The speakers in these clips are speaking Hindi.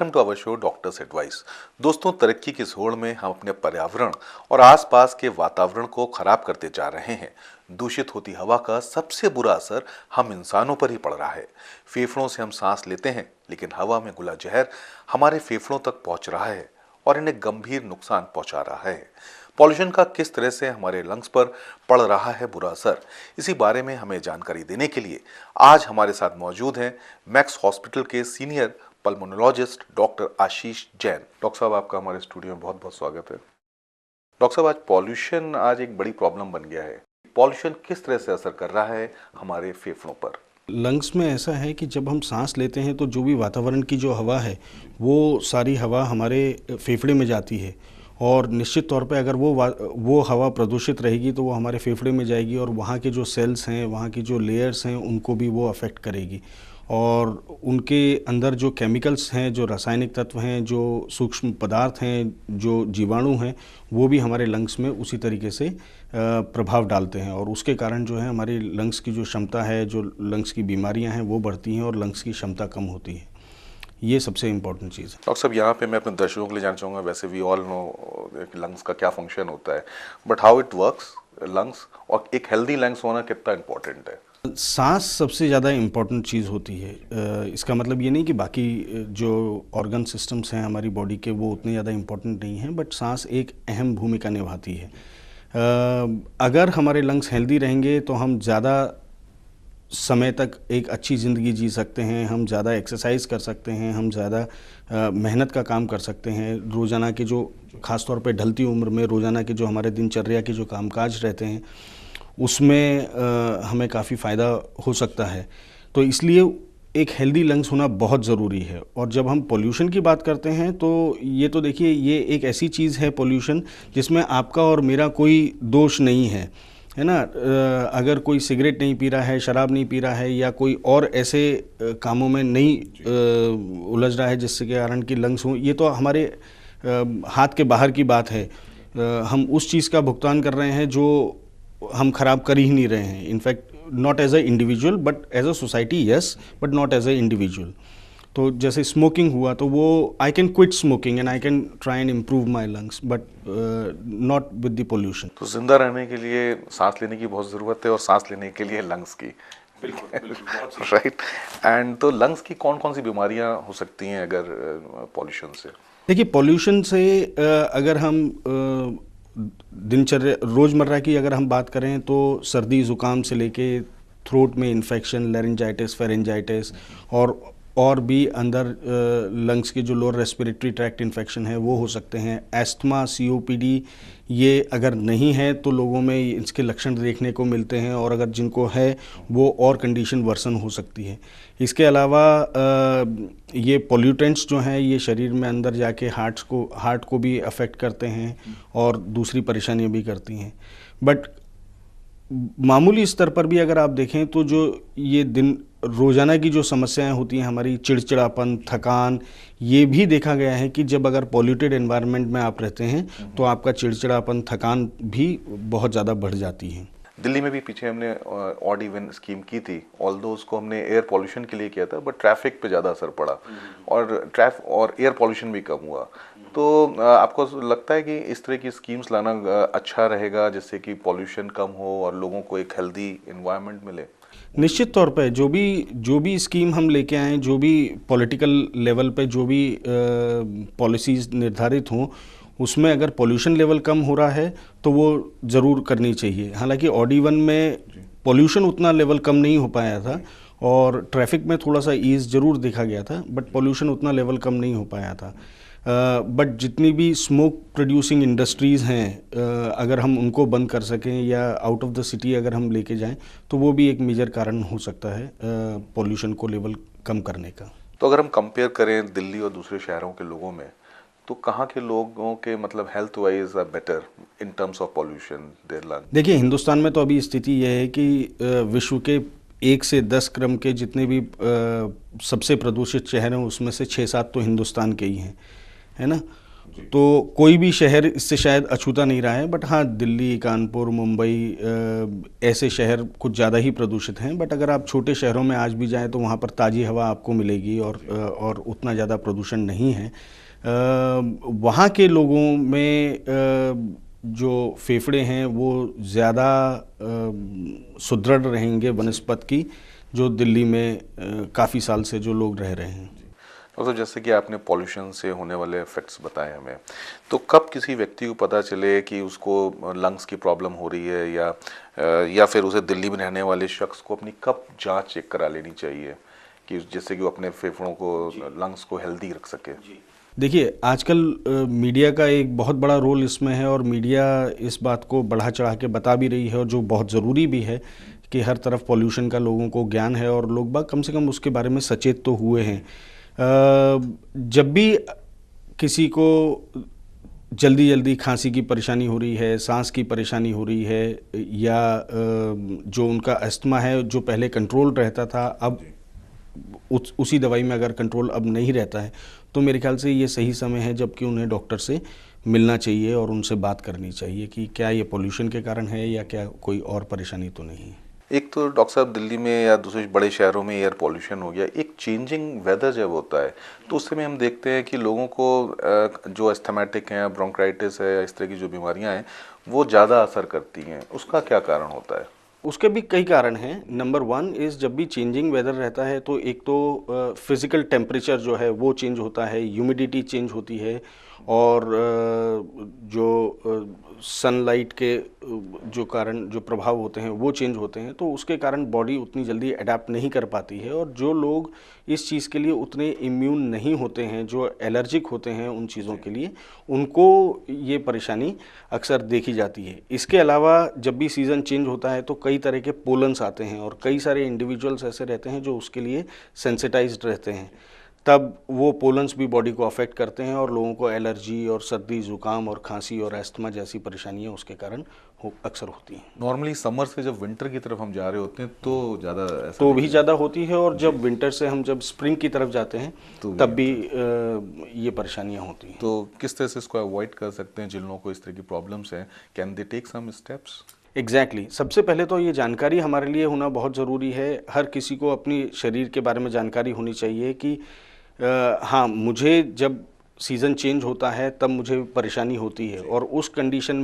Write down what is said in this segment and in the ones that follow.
Welcome to our show doctors advice. दोस्तों, तरक्की की होड़ में हम अपने पर्यावरण और आसपास के वातावरण को खराब करते जा रहे हैं। दूषित होती हवा का सबसे बुरा असर हम इंसानों पर ही पड़ रहा है। फेफड़ों से हम सांस लेते हैं, लेकिन हवा में घुला जहर हमारे फेफड़ों तक पहुंच रहा है और इन्हें गंभीर नुकसान पहुंचा रहा है। पॉल्यूशन का किस तरह से हमारे लंग्स पर पड़ रहा है बुरा असर, इसी बारे में हमें जानकारी देने के लिए आज हमारे साथ मौजूद हैं मैक्स हॉस्पिटल के सीनियर पल्मोनोलॉजिस्ट डॉक्टर आशीष जैन। डॉक्टर साहब, आपका हमारे स्टूडियो में बहुत बहुत स्वागत है। डॉक्टर साहब, आज पॉल्यूशन एक बड़ी प्रॉब्लम बन गया है। पॉल्यूशन किस तरह से असर कर रहा है हमारे फेफड़ों पर? लंग्स में ऐसा है कि जब हम सांस लेते हैं तो जो भी वातावरण की जो हवा है वो सारी हवा हमारे फेफड़े में जाती है और निश्चित तौर पे अगर वो हवा प्रदूषित रहेगी तो वो हमारे फेफड़े में जाएगी और वहाँ के जो सेल्स हैं, वहाँ की जो लेयर्स हैं, उनको भी वो अफेक्ट करेगी और उनके अंदर जो केमिकल्स हैं, जो रासायनिक तत्व हैं, जो सूक्ष्म पदार्थ हैं, जो जीवाणु हैं, वो भी हमारे लंग्स में उसी तरीके से प्रभाव डालते हैं और उसके कारण जो है हमारी लंग्स की जो क्षमता है, जो लंग्स की बीमारियां हैं वो बढ़ती हैं और लंग्स की क्षमता कम होती है। ये सबसे इम्पोर्टेंट चीज़ है। डॉक्टर साहब, यहाँ पे मैं अपने दर्शकों के लिए जानना चाहूँगा, वैसे वी ऑल नो लंग्स का क्या फंक्शन होता है, but how it works lungs, और एक हेल्दी लंग्स होना कितना इम्पोर्टेंट है? सांस सबसे ज़्यादा इम्पोर्टेंट चीज़ होती है। इसका मतलब ये नहीं कि बाकी जो ऑर्गन सिस्टम्स हैं हमारी बॉडी के वो उतने ज़्यादा इम्पोर्टेंट नहीं हैं, बट सांस एक अहम भूमिका निभाती है। अगर हमारे लंग्स हेल्दी रहेंगे तो हम ज़्यादा समय तक एक अच्छी ज़िंदगी जी सकते हैं, हम ज़्यादा एक्सरसाइज कर सकते हैं, हम ज़्यादा मेहनत का काम कर सकते हैं। रोज़ाना के जो ख़ास तौर पे ढलती उम्र में रोज़ाना के जो हमारे दिनचर्या के जो कामकाज रहते हैं उसमें हमें काफ़ी फ़ायदा हो सकता है। तो इसलिए एक हेल्दी लंग्स होना बहुत ज़रूरी है। और जब हम पोल्यूशन की बात करते हैं तो ये तो देखिए, ये एक ऐसी चीज़ है पोल्यूशन जिसमें आपका और मेरा कोई दोष नहीं है ना। अगर कोई सिगरेट नहीं पी रहा है, शराब नहीं पी रहा है या कोई और ऐसे कामों में नहीं उलझ रहा है जिससे के कारण कि लंग्स हों, ये तो हमारे हाथ के बाहर की बात है। हम उस चीज़ का भुगतान कर रहे हैं जो हम खराब कर ही नहीं रहे हैं। In fact not as a individual but as a society, yes, but not as a individual. तो जैसे स्मोकिंग हुआ तो वो I can quit smoking and I can try and improve my lungs, but not with the pollution. तो जिंदा रहने के लिए सांस लेने की बहुत ज़रूरत है और सांस लेने के लिए लंग्स की। बिल्कुल राइट। एंड तो लंग्स की कौन कौन सी बीमारियां हो सकती हैं अगर पॉल्यूशन से? देखिए, पॉल्यूशन से अगर हम दिनचर्या रोज़मर्रा की अगर हम बात करें तो सर्दी ज़ुकाम से लेके थ्रोट में इन्फेक्शन, लेरिंजाइटिस, फेरेंजाइटिस और भी अंदर लंग्स के जो लोअर रेस्पिरेटरी ट्रैक्ट इन्फेक्शन है वो हो सकते हैं। एस्थमा, सीओपीडी, ये अगर नहीं है तो लोगों में इसके लक्षण देखने को मिलते हैं और अगर जिनको है वो और कंडीशन वर्सन हो सकती है। इसके अलावा ये पोल्यूटेंट्स जो हैं ये शरीर में अंदर जाके हार्ट को भी अफेक्ट करते हैं और दूसरी परेशानियां भी करती हैं। बट मामूली स्तर पर भी अगर आप देखें तो जो ये रोज़ाना की जो समस्याएं होती हैं हमारी, चिड़चिड़ापन, थकान, ये भी देखा गया है कि जब अगर पॉल्यूटेड एनवायरनमेंट में आप रहते हैं तो आपका चिड़चिड़ापन, थकान भी बहुत ज़्यादा बढ़ जाती है। दिल्ली में भी पीछे हमने ऑड इवन स्कीम की थी, ऑल्दो उसको हमने एयर पॉल्यूशन के लिए किया था, बट ट्रैफिक पे ज़्यादा असर पड़ा और एयर पॉल्यूशन भी कम हुआ। तो आपको लगता है कि इस तरह की स्कीम्स लाना अच्छा रहेगा जिससे कि पॉल्यूशन कम हो और लोगों को एक हेल्दी एनवायरनमेंट मिले? निश्चित तौर पे जो भी स्कीम हम लेके आएँ, जो भी पॉलिटिकल लेवल पे जो भी पॉलिसीज़ निर्धारित हों, उसमें अगर पोल्यूशन लेवल कम हो रहा है तो वो ज़रूर करनी चाहिए। हालांकि ऑड इवन में पोल्यूशन उतना लेवल कम नहीं हो पाया था और ट्रैफिक में थोड़ा सा ईज़ ज़रूर देखा गया था, बट पोल्यूशन उतना लेवल कम नहीं हो पाया था। बट जितनी भी स्मोक प्रोड्यूसिंग इंडस्ट्रीज़ हैं, अगर हम उनको बंद कर सकें या आउट ऑफ द सिटी अगर हम लेके जाएं तो वो भी एक मेजर कारण हो सकता है पोल्यूशन को लेवल कम करने का। तो अगर हम कंपेयर करें दिल्ली और दूसरे शहरों के लोगों में, तो कहाँ के लोगों के मतलब health wise are better in terms of pollution their lung? देखिए, हिंदुस्तान में तो अभी स्थिति यह है कि विश्व के 1 से 10 क्रम के जितने भी सबसे प्रदूषित शहर हैं उसमें से 6-7 तो हिंदुस्तान के ही हैं, है ना। तो कोई भी शहर इससे शायद अछूता नहीं रहा है, बट हाँ दिल्ली, कानपुर, मुंबई ऐसे शहर कुछ ज़्यादा ही प्रदूषित हैं। बट अगर आप छोटे शहरों में आज भी जाएं तो वहाँ पर ताज़ी हवा आपको मिलेगी और उतना ज़्यादा प्रदूषण नहीं है। वहाँ के लोगों में जो फेफड़े हैं वो ज़्यादा सुदृढ़ रहेंगे बनस्पत की, जो दिल्ली में काफ़ी साल से जो लोग रह रहे हैं। तो जैसे कि आपने पॉल्यूशन से होने वाले इफेक्ट्स बताए हमें, तो कब किसी व्यक्ति को पता चले कि उसको लंग्स की प्रॉब्लम हो रही है, या फिर उसे दिल्ली में रहने वाले शख्स को अपनी कब जांच चेक करा लेनी चाहिए कि जिससे कि वो अपने फेफड़ों को, लंग्स को हेल्दी रख सके? देखिए, आजकल मीडिया का एक बहुत बड़ा रोल इसमें है, और मीडिया इस बात को बढ़ा चढ़ा के बता भी रही है, और जो बहुत ज़रूरी भी है कि हर तरफ पॉल्यूशन का लोगों को ज्ञान है और लोग बाग कम से कम उसके बारे में सचेत तो हुए हैं। जब भी किसी को जल्दी जल्दी खांसी की परेशानी हो रही है, सांस की परेशानी हो रही है, या जो उनका अस्थमा है जो पहले कंट्रोल रहता था, अब उसी दवाई में अगर कंट्रोल अब नहीं रहता है, तो मेरे ख्याल से ये सही समय है जबकि उन्हें डॉक्टर से मिलना चाहिए और उनसे बात करनी चाहिए कि क्या ये पोल्यूशन के कारण है या क्या कोई और परेशानी तो नहीं है। एक तो डॉक्टर साहब, दिल्ली में या दूसरे बड़े शहरों में एयर पॉल्यूशन हो गया, एक चेंजिंग वेदर जब होता है तो उस समय हम देखते हैं कि लोगों को जो एस्थमेटिक हैं, ब्रोंकाइटिस है, इस तरह की जो बीमारियां हैं वो ज़्यादा असर करती हैं। उसका क्या कारण होता है? उसके भी कई कारण हैं। नंबर 1 इज़, जब भी चेंजिंग वेदर रहता है तो एक तो फिज़िकल टेम्परेचर जो है वो चेंज होता है, ह्यूमिडिटी चेंज होती है, और जो सनलाइट के जो कारण जो प्रभाव होते हैं वो चेंज होते हैं, तो उसके कारण बॉडी उतनी जल्दी अडेप्ट नहीं कर पाती है। और जो लोग इस चीज़ के लिए उतने इम्यून नहीं होते हैं, जो एलर्जिक होते हैं उन चीज़ों के लिए, उनको ये परेशानी अक्सर देखी जाती है। इसके अलावा जब भी सीज़न चेंज होता है तो कई तरह के पोलन्स आते हैं, और कई सारे इंडिविजुअल्स ऐसे रहते हैं जो उसके लिए सेंसिटाइज्ड रहते हैं, तब वो पोलन्स भी बॉडी को अफेक्ट करते हैं और लोगों को एलर्जी और सर्दी, ज़ुकाम और खांसी और अस्थमा जैसी परेशानियां उसके कारण अक्सर होती हैं। नॉर्मली समर से जब विंटर की तरफ हम जा रहे होते हैं तो ज़्यादा तो भी ज़्यादा होती है, और जब विंटर से हम जब स्प्रिंग की तरफ जाते हैं तब भी ये परेशानियां होती हैं। तो किस तरह से इसको अवॉइड कर सकते हैं? जिन लोगों को इस तरह की प्रॉब्लम्स हैं, can they take some steps? Exactly सबसे पहले तो ये जानकारी हमारे लिए होना बहुत ज़रूरी है। हर किसी को अपनी शरीर के बारे में जानकारी होनी चाहिए कि हाँ, मुझे जब सीज़न चेंज होता है तब मुझे परेशानी होती है, और उस कंडीशन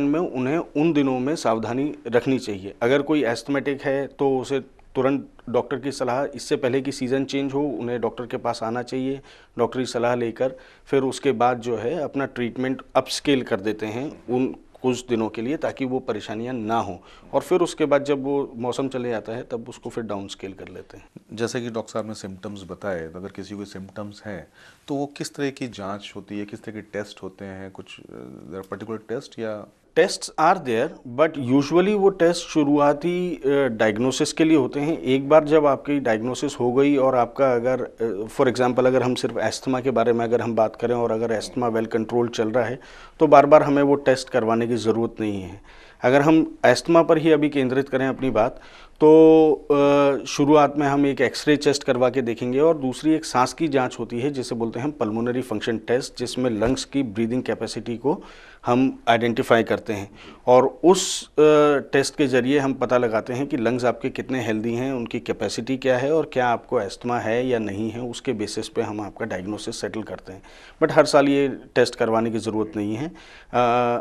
में उन्हें उन दिनों में सावधानी रखनी चाहिए। अगर कोई एस्थमेटिक है तो उसे तुरंत डॉक्टर की सलाह, इससे पहले कि सीज़न चेंज हो, उन्हें डॉक्टर के पास आना चाहिए, डॉक्टरी सलाह लेकर फिर उसके बाद जो है अपना ट्रीटमेंट अपस्केल कर देते हैं उन कुछ दिनों के लिए, ताकि वो परेशानियां ना हो, और फिर उसके बाद जब वो मौसम चले जाता है तब उसको फिर डाउन स्केल कर लेते हैं। जैसे कि डॉक्टर साहब ने सिम्टम्स बताए, तो अगर किसी को सिम्टम्स हैं तो वो किस तरह की जांच होती है, किस तरह के टेस्ट होते हैं? कुछ पर्टिकुलर टेस्ट या tests are there, but usually वो टेस्ट शुरुआती डायग्नोसिस के लिए होते हैं। एक बार जब आपकी डायग्नोसिस हो गई और आपका अगर फॉर एग्जांपल अगर हम सिर्फ एस्थमा के बारे में अगर हम बात करें, और अगर एस्थमा वेल कंट्रोल चल रहा है, तो बार बार हमें वो टेस्ट करवाने की ज़रूरत नहीं है। अगर हम एस्थमा पर ही अभी केंद्रित करें अपनी बात, तो शुरुआत में हम एक एक्सरे चेस्ट करवा के देखेंगे, और दूसरी एक सांस की जांच होती है जिसे बोलते हैं हम पल्मोनरी फंक्शन टेस्ट, जिसमें लंग्स की ब्रीदिंग कैपेसिटी को हम आइडेंटिफाई करते हैं, और उस टेस्ट के ज़रिए हम पता लगाते हैं कि लंग्स आपके कितने हेल्दी हैं, उनकी कैपेसिटी क्या है, और क्या आपको एस्थमा है या नहीं है। उसके बेसिस पे हम आपका डायग्नोसिस सेटल करते हैं, बट हर साल ये टेस्ट करवाने की ज़रूरत नहीं है।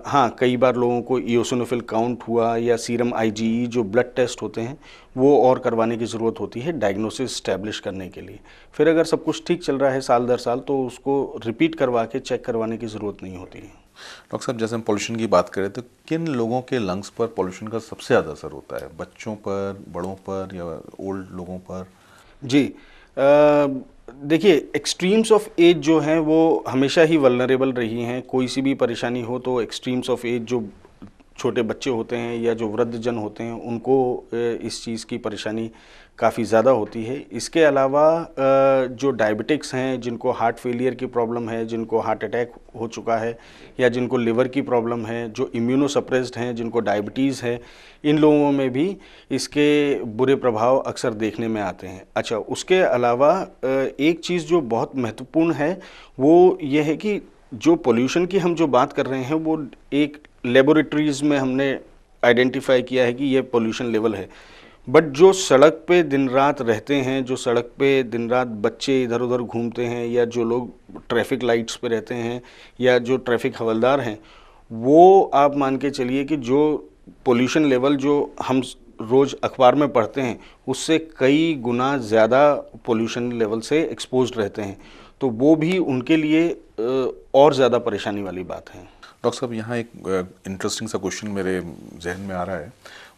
हाँ, कई बार लोगों को इओसिनोफिल काउंट हुआ या सीरम IgE जो ब्लड टेस्ट होते हैं वो और करवाने की ज़रूरत होती है डायग्नोसिस इस्टेब्लिश करने के लिए। फिर अगर सब कुछ ठीक चल रहा है साल दर साल, तो उसको रिपीट करवा के चेक करवाने की ज़रूरत नहीं होती है। डॉक्टर साहब, जैसे हम पोल्यूशन की बात करें तो किन लोगों के लंग्स पर पोल्यूशन का सबसे ज़्यादा असर होता है? बच्चों पर, बड़ों पर, या ओल्ड लोगों पर? जी, देखिए, एक्सट्रीम्स ऑफ एज जो हैं वो हमेशा ही वल्नरेबल रही हैं। कोई सी भी परेशानी हो तो एक्सट्रीम्स ऑफ एज जो छोटे बच्चे होते हैं या जो वृद्धजन होते हैं उनको इस चीज़ की परेशानी काफ़ी ज़्यादा होती है। इसके अलावा जो डायबिटिक्स हैं, जिनको हार्ट फेलियर की प्रॉब्लम है, जिनको हार्ट अटैक हो चुका है या जिनको लिवर की प्रॉब्लम है, जो इम्यूनो सप्रेस्ड हैं, जिनको डायबिटीज़ है, इन लोगों में भी इसके बुरे प्रभाव अक्सर देखने में आते हैं। अच्छा, उसके अलावा एक चीज़ जो बहुत महत्वपूर्ण है वो ये है कि जो पोल्यूशन की हम जो बात कर रहे हैं वो एक लेबोरेटरीज़ में हमने आइडेंटिफाई किया है कि ये पोल्यूशन लेवल है, बट जो सड़क पे दिन रात रहते हैं, जो सड़क पे दिन रात बच्चे इधर उधर घूमते हैं या जो लोग ट्रैफिक लाइट्स पे रहते हैं या जो ट्रैफिक हवलदार हैं, वो आप मान के चलिए कि जो पोल्यूशन लेवल जो हम रोज़ अखबार में पढ़ते हैं उससे कई गुना ज़्यादा पोल्यूशन लेवल से एक्सपोज्ड रहते हैं, तो वो भी उनके लिए और ज़्यादा परेशानी वाली बात है। डॉक्टर साहब, यहाँ एक इंटरेस्टिंग सा क्वेश्चन मेरे जहन में आ रहा है,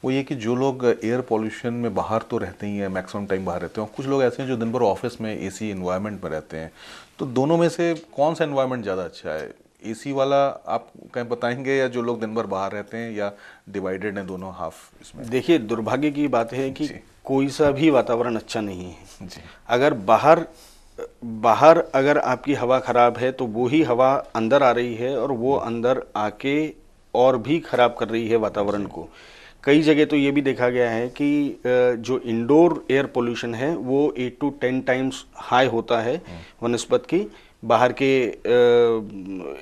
वो ये कि जो लोग एयर पॉल्यूशन में बाहर तो रहते ही हैं, मैक्सिमम टाइम बाहर रहते हैं, और कुछ लोग ऐसे हैं जो दिन भर ऑफिस में एसी एनवायरनमेंट में रहते हैं, तो दोनों में से कौन सा एनवायरनमेंट ज़्यादा अच्छा है? एसी वाला आप कहीं बताएंगे, या जो लोग दिन भर बाहर रहते हैं, या डिवाइडेड हैं दोनों हाफ इसमें? देखिए, दुर्भाग्य की बात है कि कोई सा भी वातावरण अच्छा नहीं है जी। अगर बाहर अगर आपकी हवा खराब है तो वो ही हवा अंदर आ रही है और वो अंदर आके और भी खराब कर रही है वातावरण को। कई जगह तो ये भी देखा गया है कि जो इंडोर एयर पोल्यूशन है वो 8 to 10 टाइम्स हाई होता है वनस्पत की बाहर के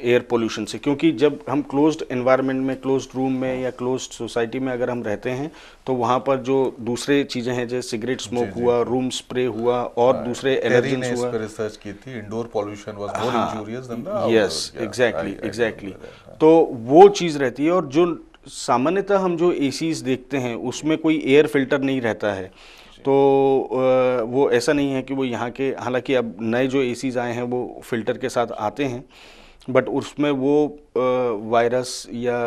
एयर पोल्यूशन से, क्योंकि जब हम क्लोज्ड एनवायरनमेंट में, क्लोज्ड रूम में या क्लोज्ड सोसाइटी में अगर हम रहते हैं तो वहाँ पर जो दूसरे चीज़ें हैं जैसे सिगरेट स्मोक हुआ, रूम स्प्रे हुआ और दूसरे एलर्जेंस हुआ। रिसर्च की थी, indoor pollution was more injurious than the yes, exactly. तो वो चीज़ रहती है, और जो सामान्यतः हम जो एसीज देखते हैं उसमें कोई एयर फिल्टर नहीं रहता है, तो वो ऐसा नहीं है कि वो यहाँ के, हालांकि अब नए जो एसीज आए हैं वो फिल्टर के साथ आते हैं, बट उसमें वो वायरस या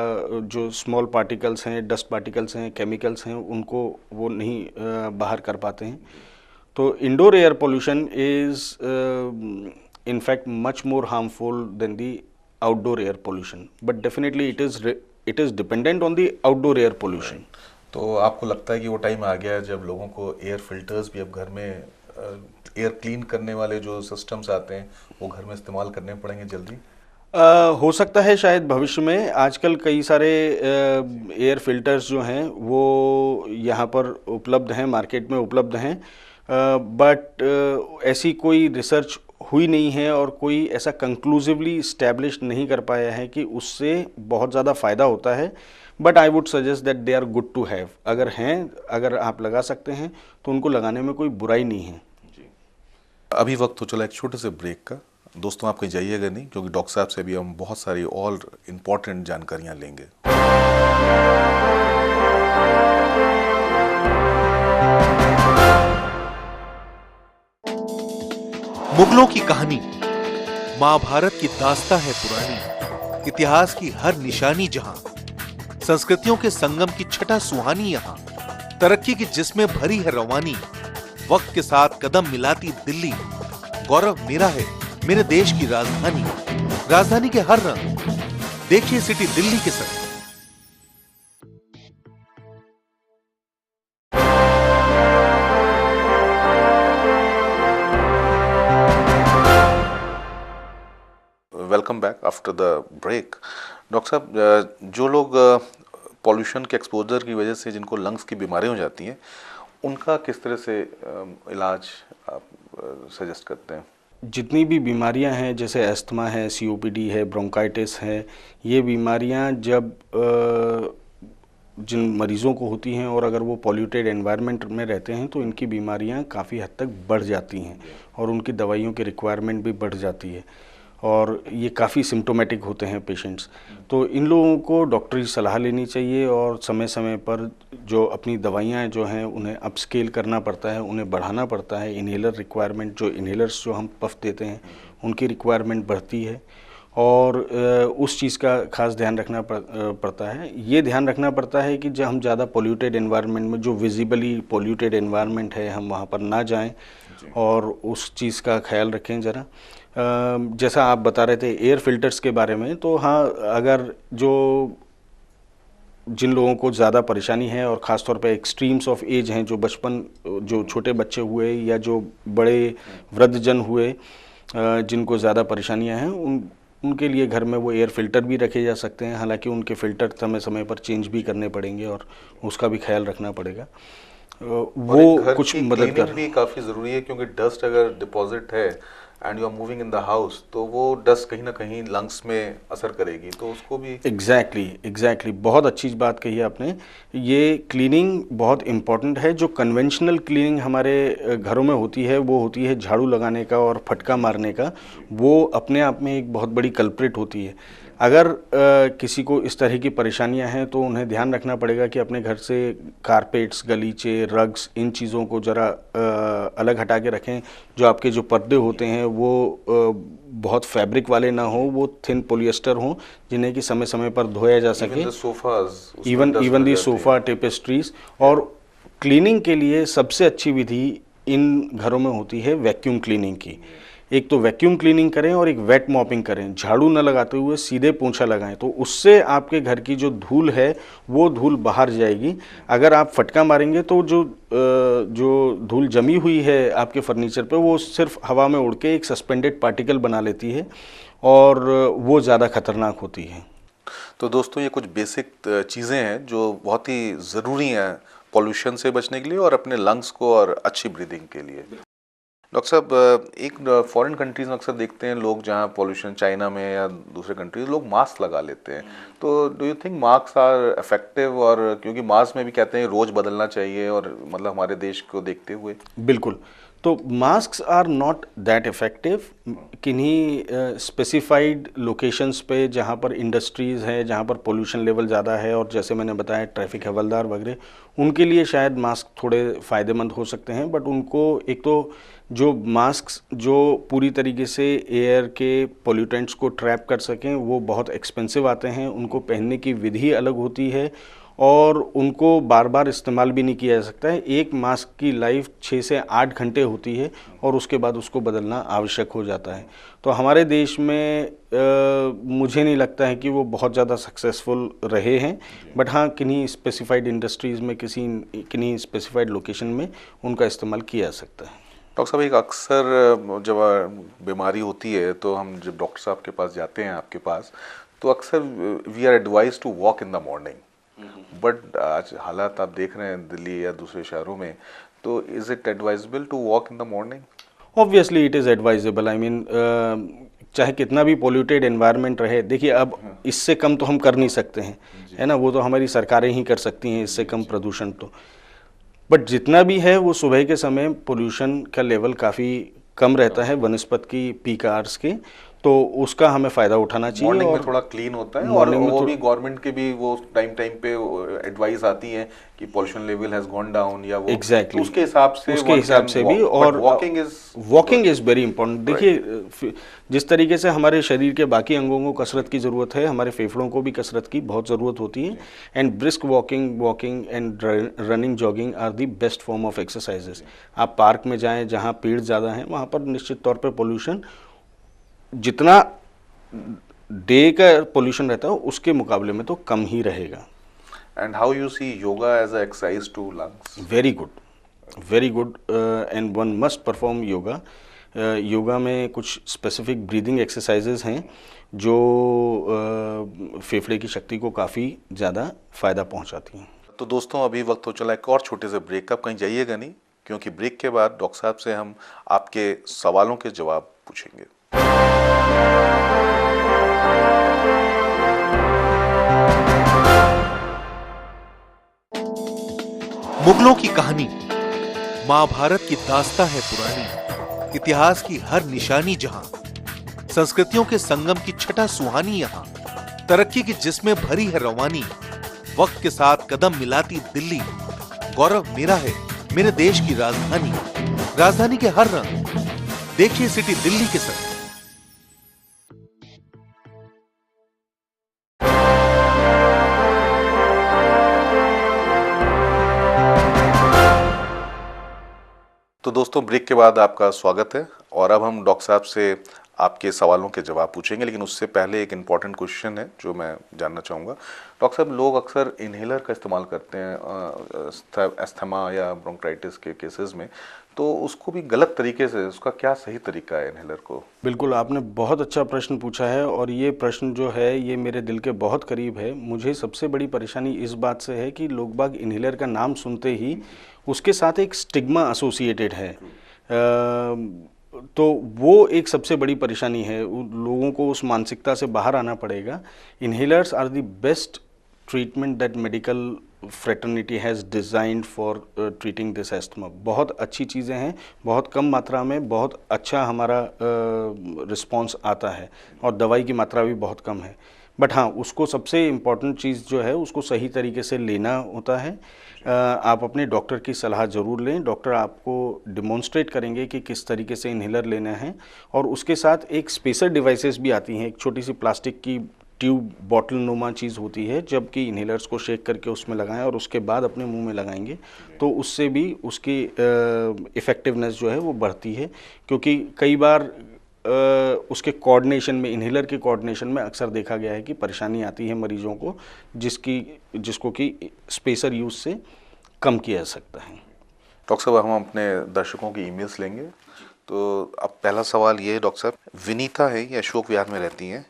जो स्मॉल पार्टिकल्स हैं, डस्ट पार्टिकल्स हैं, केमिकल्स हैं, उनको वो नहीं बाहर कर पाते हैं। तो indoor air pollution is in fact much more harmful than the outdoor air pollution, but definitely it is dependent on the outdoor air pollution. तो आपको लगता है कि वो टाइम आ गया है जब लोगों को एयर फिल्टर्स भी अब घर में, एयर क्लीन करने वाले जो सिस्टम्स आते हैं वो घर में इस्तेमाल करने पड़ेंगे जल्दी? हो सकता है शायद भविष्य में। आजकल कई सारे एयर फिल्टर्स जो हैं वो यहाँ पर उपलब्ध हैं, मार्केट में उपलब्ध हैं, बट ऐसी कोई रिसर्च हुई नहीं है और कोई ऐसा कंक्लूसिवली इस्टेब्लिश नहीं कर पाया है कि उससे बहुत ज़्यादा फ़ायदा होता है, but I would suggest that they are good to have. अगर हैं, अगर आप लगा सकते हैं तो उनको लगाने में कोई बुराई नहीं है। जी। अभी वक्त हो चला एक छोटे से ब्रेक का। दोस्तों, आप कहीं जाइएगा नहीं, क्योंकि डॉक्टर साहब से भी हम बहुत सारी और इम्पॉर्टेंट जानकारियाँ लेंगे। मुगलों की कहानी, महाभारत की दास्तां है पुरानी, इतिहास की हर निशानी जहां, संस्कृतियों के संगम की छटा सुहानी यहां, तरक्की की जिसमें भरी है रवानी, वक्त के साथ कदम मिलाती दिल्ली, गौरव मेरा है मेरे देश की राजधानी, राजधानी के हर रंग देखिए सिटी दिल्ली के संग। Welcome back after the break. Doctor साहब, जो लोग पॉल्यूशन के एक्सपोजर की वजह से जिनको लंग्स की बीमारियां हो जाती हैं, उनका किस तरह से इलाज आप सजेस्ट करते हैं? जितनी भी बीमारियां हैं, जैसे अस्थमा है, COPD है, ब्रोंकाइटिस है, ये बीमारियां जब जिन मरीज़ों को होती हैं और अगर वो पॉल्यूटेड एनवायरनमेंट में रहते हैं तो इनकी बीमारियां काफ़ी हद तक बढ़ जाती हैं और उनकी दवाइयों की रिक्वायरमेंट भी बढ़ जाती है और ये काफ़ी सिम्टोमेटिक होते हैं पेशेंट्स। तो इन लोगों को डॉक्टरी सलाह लेनी चाहिए और समय समय पर जो अपनी दवाइयाँ जो हैं उन्हें अपस्केल करना पड़ता है, उन्हें बढ़ाना पड़ता है। इन्हेलर रिक्वायरमेंट, जो इन्हेलर्स जो हम पफ देते हैं उनकी रिक्वायरमेंट बढ़ती है और उस चीज़ का खास ध्यान रखना पड़ता है। ये ध्यान रखना पड़ता है कि जब हम ज़्यादा पोल्यूटेड एनवायरनमेंट में, जो विजिबली पोल्यूटेड एनवायरनमेंट है, हम वहाँ पर ना जाएं और उस चीज़ का ख्याल रखें ज़रा। जैसा आप बता रहे थे एयर फिल्टर्स के बारे में, तो हाँ, अगर जो जिन लोगों को ज़्यादा परेशानी है और ख़ास तौर पे एक्सट्रीम्स ऑफ एज हैं, जो छोटे बच्चे हुए या जो बड़े वृद्धजन हुए, जिनको ज़्यादा परेशानियां हैं, उनके लिए घर में वो एयर फिल्टर भी रखे जा सकते हैं। हालांकि उनके फ़िल्टर समय समय पर चेंज भी करने पड़ेंगे और उसका भी ख्याल रखना पड़ेगा। वो कुछ मदद कर भी काफ़ी ज़रूरी है, क्योंकि डस्ट अगर डिपॉजिट है and you are moving in the house, तो वो डस्ट कहीं ना कहीं लंग्स में असर करेगी, तो उसको भी एग्जैक्टली बहुत अच्छी बात कही है आपने। ये क्लीनिंग बहुत इम्पॉर्टेंट है। जो कन्वेंशनल क्लीनिंग हमारे घरों में होती है वो होती है झाड़ू लगाने का और फटका मारने का, वो अपने आप में एक बहुत बड़ी कल्प्रिट होती है। अगर किसी को इस तरह की परेशानियां हैं तो उन्हें ध्यान रखना पड़ेगा कि अपने घर से कारपेट्स, गलीचे, रग्स, इन चीज़ों को ज़रा अलग हटा के रखें। जो आपके जो पर्दे होते हैं वो बहुत फैब्रिक वाले ना हो, वो थिन पॉलिएस्टर हों, जिन्हें कि समय समय पर धोया जा सके। Even the sofa, tapestries. और क्लीनिंग के लिए सबसे अच्छी विधि इन घरों में होती है वैक्यूम क्लीनिंग की। एक तो वैक्यूम क्लीनिंग करें और एक वेट मॉपिंग करें। झाड़ू न लगाते हुए सीधे पोंछा लगाएं, तो उससे आपके घर की जो धूल है वो धूल बाहर जाएगी। अगर आप फटका मारेंगे तो जो धूल जमी हुई है आपके फर्नीचर पे, वो सिर्फ हवा में उड़ के एक सस्पेंडेड पार्टिकल बना लेती है और वो ज़्यादा खतरनाक होती है। तो दोस्तों, ये कुछ बेसिक चीज़ें हैं जो बहुत ही ज़रूरी हैं पॉल्यूशन से बचने के लिए और अपने लंग्स को और अच्छी ब्रीदिंग के लिए। डॉक्टर साहब, एक फॉरेन कंट्रीज़ में अक्सर देखते हैं लोग, जहाँ पॉल्यूशन, चाइना में या दूसरे कंट्रीज, लोग मास्क लगा लेते हैं। तो do you think mask are effective? और क्योंकि मास्क में भी कहते हैं रोज़ बदलना चाहिए, और मतलब हमारे देश को देखते हुए। बिल्कुल। तो masks are not that effective. किन्हीं स्पेसिफाइड लोकेशंस पे जहाँ पर इंडस्ट्रीज़ हैं, जहाँ पर पोल्यूशन लेवल ज़्यादा है, और जैसे मैंने बताया ट्रैफिक हवलदार वगैरह, उनके लिए शायद मास्क थोड़े फ़ायदेमंद हो सकते हैं। बट उनको एक तो जो मास्क्स जो पूरी तरीके से एयर के पोल्यूटेंट्स को ट्रैप कर सकें, वो बहुत एक्सपेंसिव आते हैं। उनको पहनने की विधि अलग होती है और उनको बार बार इस्तेमाल भी नहीं किया जा सकता है। एक मास्क की लाइफ 6 से 8 घंटे होती है और उसके बाद उसको बदलना आवश्यक हो जाता है। तो हमारे देश में मुझे नहीं लगता है कि वो बहुत ज़्यादा सक्सेसफुल रहे हैं। बट हाँ, किन्हीं स्पेसिफाइड इंडस्ट्रीज़ में, किन्हीं स्पेसिफाइड लोकेशन में उनका इस्तेमाल किया जा सकता है। डॉक्टर साहब, एक अक्सर जब बीमारी होती है तो हम जब डॉक्टर साहब के पास जाते हैं, आपके पास, तो अक्सर we are advise to walk in the morning. But आज हालात आप देख रहे हैं दिल्ली या दूसरे शहरों में, तो is it advisable to walk in the morning? Obviously it is advisable. I mean, चाहे कितना भी पोल्यूटेड एनवायरनमेंट रहे, देखिए अब इससे कम तो हम कर नहीं सकते हैं, है ना। वो तो हमारी सरकारें ही कर सकती हैं इससे कम प्रदूषण तो। बट जितना भी है वो सुबह के समय पोल्यूशन का लेवल काफ़ी कम रहता है वनस्पत की पीक आवर्स के, तो उसका हमें फ़ायदा उठाना चाहिए। मॉर्निंग में थोड़ा क्लीन होता है, और वो भी गवर्नमेंट के भी वो टाइम पे एडवाइस आती है कि pollution level has gone down, या वो एग्जैक्टली तो उसके हिसाब से भी। और वॉकिंग इज़ वेरी इंपॉर्टेंट। देखिए, जिस तरीके से हमारे शरीर के बाकी अंगों को कसरत की ज़रूरत है, हमारे फेफड़ों को भी कसरत की बहुत ज़रूरत होती है। And brisk walking and running, jogging are the best form of exercises. आप पार्क में जाएँ जहाँ पेड़ ज़्यादा हैं, वहाँ पर निश्चित तौर पर पोल्यूशन, जितना डे का पोल्यूशन रहता है उसके मुकाबले में तो कम ही रहेगा। And how you see yoga as a exercise to lungs? Very good and one must perform yoga. Yoga में कुछ स्पेसिफिक ब्रीदिंग एक्सरसाइजेज हैं जो फेफड़े की शक्ति को काफ़ी ज़्यादा फ़ायदा पहुंचाती हैं। तो दोस्तों, अभी वक्त हो चला एक और छोटे से ब्रेक का। कहीं जाइएगा नहीं, क्योंकि ब्रेक के बाद डॉक्टर साहब से हम आपके सवालों के जवाब पूछेंगे। मुगलों की कहानी, महाभारत की दास्तां है पुरानी। इतिहास की हर निशानी जहां, संस्कृतियों के संगम की छटा सुहानी यहां। तरक्की की जिसमें भरी है रवानी, वक्त के साथ कदम मिलाती दिल्ली। गौरव मेरा है मेरे देश की राजधानी, राजधानी के हर रंग देखिए सिटी दिल्ली के संग। तो दोस्तों, ब्रेक के बाद आपका स्वागत है, और अब हम डॉक्टर साहब से आपके सवालों के जवाब पूछेंगे, लेकिन उससे पहले एक इम्पॉर्टेंट क्वेश्चन है जो मैं जानना चाहूँगा। डॉक्टर साहब, लोग अक्सर इन्हेलर का इस्तेमाल करते हैं अस्थमा या ब्रोंकाइटिस के केसेस में, तो उसको भी गलत तरीके से, उसका क्या सही तरीका है इन्हेलर को? बिल्कुल, आपने बहुत अच्छा प्रश्न पूछा है और ये प्रश्न जो है ये मेरे दिल के बहुत करीब है। मुझे सबसे बड़ी परेशानी इस बात से है कि लोग बाग इन्हेलर का नाम सुनते ही उसके साथ एक स्टिग्मा एसोसिएटेड है। तो वो एक सबसे बड़ी परेशानी है। लोगों को उस मानसिकता से बाहर आना पड़ेगा। Inhalers are the best treatment that medical fraternity has designed for treating this asthma. बहुत अच्छी चीज़ें हैं, बहुत कम मात्रा में बहुत अच्छा हमारा रिस्पॉन्स आता है और दवाई की मात्रा भी बहुत कम है। बट हाँ, उसको सबसे इम्पॉर्टेंट चीज़ जो है उसको सही तरीके से लेना होता है। आप अपने डॉक्टर की सलाह ज़रूर लें। डॉक्टर आपको डिमॉन्स्ट्रेट करेंगे कि किस तरीके से इन्हेलर लेना है और उसके साथ एक स्पेसर डिवाइसेस भी आती हैं। एक छोटी सी प्लास्टिक की ट्यूब बॉटल नुमा चीज़ होती है, जबकि इन्हेलर्स को शेक करके उसमें लगाएं और उसके बाद अपने मुंह में लगाएंगे तो उससे भी उसकी इफ़ेक्टिवनेस जो है वो बढ़ती है। क्योंकि कई बार उसके कोऑर्डिनेशन में, इन्हेलर के कोऑर्डिनेशन में अक्सर देखा गया है कि परेशानी आती है मरीजों को, जिसको कि स्पेसर यूज़ से कम किया जा सकता है। डॉक्टर साहब, हम अपने दर्शकों की ईमेल्स लेंगे। तो अब पहला सवाल ये है डॉक्टर साहब, विनीता है, ये अशोक विहार में रहती हैं।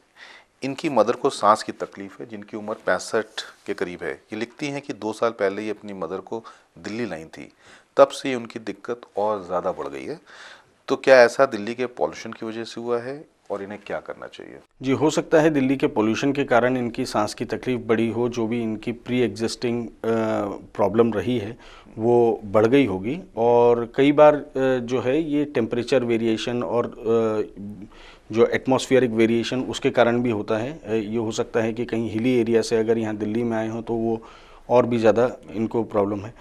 इनकी मदर को सांस की तकलीफ है, जिनकी उम्र 65 के करीब है। ये लिखती हैं कि 2 साल पहले ही अपनी मदर को दिल्ली लाई थी, तब से उनकी दिक्कत और ज़्यादा बढ़ गई है। तो क्या ऐसा दिल्ली के पॉल्यूशन की वजह से हुआ है और इन्हें क्या करना चाहिए? जी, हो सकता है दिल्ली के पोल्यूशन के कारण इनकी सांस की तकलीफ बढ़ी हो। जो भी इनकी प्री एग्जिस्टिंग प्रॉब्लम रही है वो बढ़ गई होगी और कई बार जो है ये टेम्परेचर वेरिएशन और जो एटमॉस्फेरिक वेरिएशन उसके कारण भी होता है। ये हो सकता है कि कहीं हिली एरिया से अगर यहाँ दिल्ली में आए हों तो वो और भी ज़्यादा इनको प्रॉब्लम है।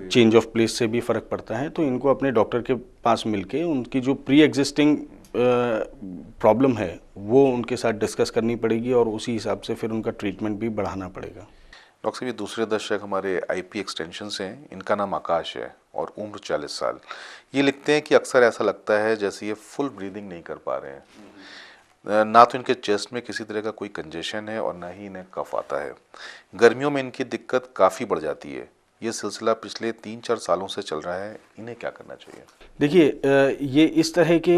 चेंज ऑफ प्लेस से भी फ़र्क पड़ता है। तो इनको अपने डॉक्टर के पास मिलके उनकी जो प्री एग्जिस्टिंग प्रॉब्लम है वो उनके साथ डिस्कस करनी पड़ेगी और उसी हिसाब से फिर उनका ट्रीटमेंट भी बढ़ाना पड़ेगा। डॉक्टर साहब, ये दूसरे दर्शक हमारे आईपी एक्सटेंशन से हैं। इनका नाम आकाश है और उम्र 40 साल। ये लिखते हैं कि अक्सर ऐसा लगता है जैसे ये फुल ब्रीदिंग नहीं कर पा रहे हैं। ना तो इनके चेस्ट में किसी तरह का कोई कंजेशन है और ना ही इन्हें कफ आता है। गर्मियों में इनकी दिक्कत काफ़ी बढ़ जाती है। ये सिलसिला पिछले 3-4 सालों से चल रहा है। इन्हें क्या करना चाहिए? देखिए, ये इस तरह के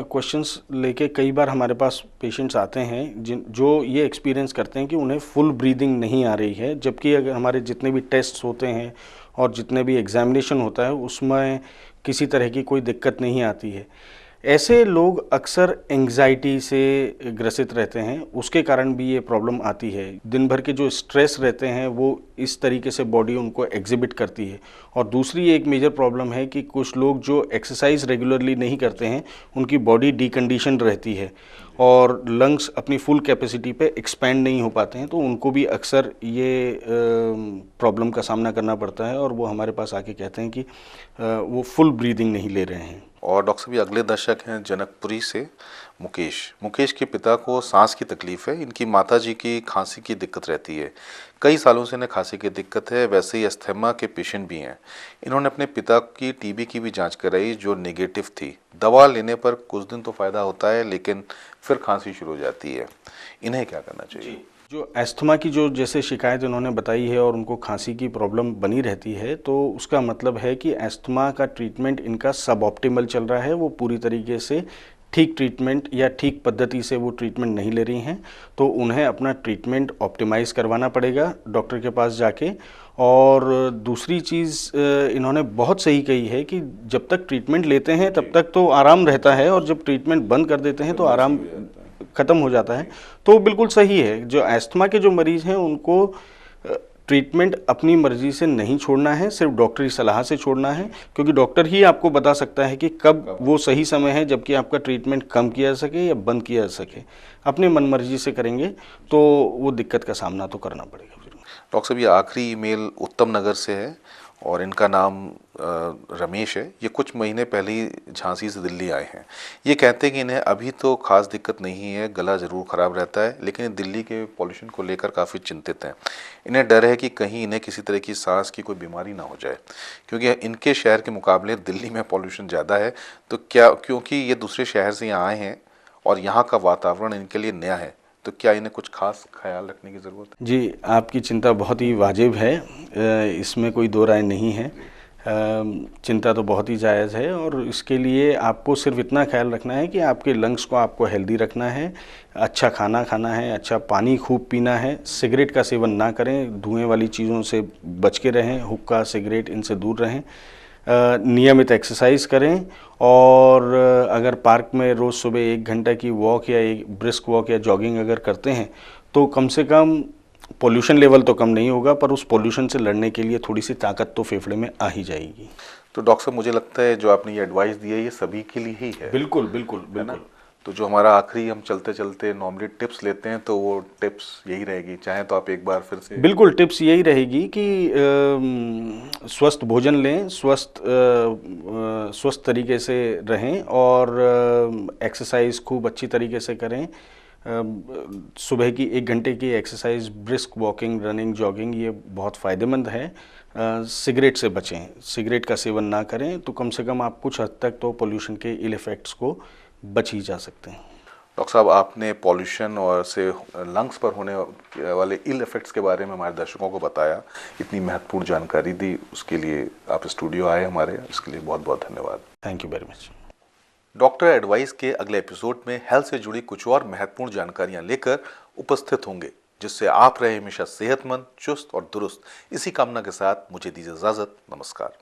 क्वेश्चंस लेके कई बार हमारे पास पेशेंट्स आते हैं जो ये एक्सपीरियंस करते हैं कि उन्हें फुल ब्रीदिंग नहीं आ रही है, जबकि अगर हमारे जितने भी टेस्ट्स होते हैं और जितने भी एग्जामिनेशन होता है उसमें किसी तरह की कोई दिक्कत नहीं आती है। ऐसे लोग अक्सर एंग्जाइटी से ग्रसित रहते हैं, उसके कारण भी ये प्रॉब्लम आती है। दिन भर के जो स्ट्रेस रहते हैं वो इस तरीके से बॉडी उनको एग्जिबिट करती है। और दूसरी एक मेजर प्रॉब्लम है कि कुछ लोग जो एक्सरसाइज रेगुलरली नहीं करते हैं उनकी बॉडी डीकंडीशन रहती है और लंग्स अपनी फुल कैपेसिटी पे एक्सपैंड नहीं हो पाते हैं, तो उनको भी अक्सर ये प्रॉब्लम का सामना करना पड़ता है और वो हमारे पास आके कहते हैं कि वो फुल ब्रीदिंग नहीं ले रहे हैं। और डॉक्टर साहब, ये अगले दर्शक हैं जनकपुरी से मुकेश के पिता को सांस की तकलीफ है। इनकी माताजी की खांसी की दिक्कत रहती है। कई सालों से इन्हें खांसी की दिक्कत है। वैसे ही अस्थमा के पेशेंट भी हैं। इन्होंने अपने पिता की टीबी की भी जांच कराई जो नेगेटिव थी। दवा लेने पर कुछ दिन तो फ़ायदा होता है, लेकिन फिर खांसी शुरू हो जाती है। इन्हें क्या करना चाहिए? जो एस्थमा की जो जैसे शिकायत उन्होंने बताई है और उनको खांसी की प्रॉब्लम बनी रहती है, तो उसका मतलब है कि एस्थमा का ट्रीटमेंट इनका सब ऑप्टिमल चल रहा है। वो पूरी तरीके से ठीक ट्रीटमेंट या ठीक पद्धति से वो ट्रीटमेंट नहीं ले रही हैं, तो उन्हें अपना ट्रीटमेंट ऑप्टिमाइज़ करवाना पड़ेगा डॉक्टर के पास जाके। और दूसरी चीज़ इन्होंने बहुत सही कही है कि जब तक ट्रीटमेंट लेते हैं तब तक तो आराम रहता है और जब ट्रीटमेंट बंद कर देते हैं तो आराम ख़त्म हो जाता है। तो बिल्कुल सही है। जो एस्थमा के जो मरीज़ हैं उनको ट्रीटमेंट अपनी मर्ज़ी से नहीं छोड़ना है, सिर्फ डॉक्टरी सलाह से छोड़ना है, क्योंकि डॉक्टर ही आपको बता सकता है कि कब वो सही समय है जबकि आपका ट्रीटमेंट कम किया जा सके या बंद किया जा सके। अपने मन मर्जी से करेंगे तो वो दिक्कत का सामना तो करना पड़ेगा। डॉक्टर साहब, ये आखिरी ईमेल उत्तम नगर से है और इनका नाम रमेश है। ये कुछ महीने पहले ही झांसी से दिल्ली आए हैं। ये कहते हैं कि इन्हें अभी तो खास दिक्कत नहीं है, गला ज़रूर ख़राब रहता है, लेकिन दिल्ली के पॉल्यूशन को लेकर काफ़ी चिंतित हैं। इन्हें डर है कि कहीं इन्हें किसी तरह की सांस की कोई बीमारी ना हो जाए, क्योंकि इनके शहर के मुकाबले दिल्ली में पॉल्यूशन ज़्यादा है। तो क्या, क्योंकि ये दूसरे शहर से यहाँ आए हैं और यहाँ का वातावरण इनके लिए नया है, तो क्या इन्हें कुछ खास ख्याल रखने की ज़रूरत है? जी, आपकी चिंता बहुत ही वाजिब है, इसमें कोई दो राय नहीं है। चिंता तो बहुत ही जायज़ है और इसके लिए आपको सिर्फ इतना ख्याल रखना है कि आपके लंग्स को आपको हेल्दी रखना है, अच्छा खाना खाना है, अच्छा पानी खूब पीना है, सिगरेट का सेवन ना करें, धुएं वाली चीज़ों से बच के रहें, हुक्का सिगरेट इनसे दूर रहें, नियमित एक्सरसाइज करें और अगर पार्क में रोज़ सुबह 1 घंटा की वॉक या एक ब्रिस्क वॉक या जॉगिंग अगर करते हैं तो कम से कम पोल्यूशन लेवल तो कम नहीं होगा, पर उस पोल्यूशन से लड़ने के लिए थोड़ी सी ताकत तो फेफड़े में आ ही जाएगी। तो डॉक्टर साहब, मुझे लगता है जो आपने ये एडवाइस दी है ये सभी के लिए ही है। बिल्कुल बिल्कुल है ना? बिल्कुल। तो जो हमारा आखिरी हम चलते चलते नॉर्मली टिप्स लेते हैं, तो वो टिप्स यही रहेगी, चाहे तो आप एक बार फिर से। बिल्कुल, टिप्स यही रहेगी कि स्वस्थ भोजन लें, स्वस्थ तरीके से रहें और एक्सरसाइज खूब अच्छी तरीके से करें। सुबह की 1 घंटे की exercise, brisk walking, running, jogging, ये बहुत फ़ायदेमंद है। सिगरेट से बचें, सिगरेट का सेवन ना करें, तो कम से कम आप कुछ हद तक तो पोल्यूशन के इल इफ़ेक्ट्स को बच ही जा सकते हैं। डॉक्टर साहब, आपने पॉल्यूशन और से लंग्स पर होने वाले इल इफेक्ट्स के बारे में हमारे दर्शकों को बताया, इतनी महत्वपूर्ण जानकारी दी, उसके लिए आप स्टूडियो आए हमारे, इसके लिए बहुत बहुत धन्यवाद। Thank you very much. Doctor advice के अगले एपिसोड में हेल्थ से जुड़ी कुछ और महत्वपूर्ण जानकारियां लेकर उपस्थित होंगे, जिससे आप रहे हमेशा सेहतमंद, चुस्त और दुरुस्त। इसी कामना के साथ मुझे दीजिए इजाजत। नमस्कार।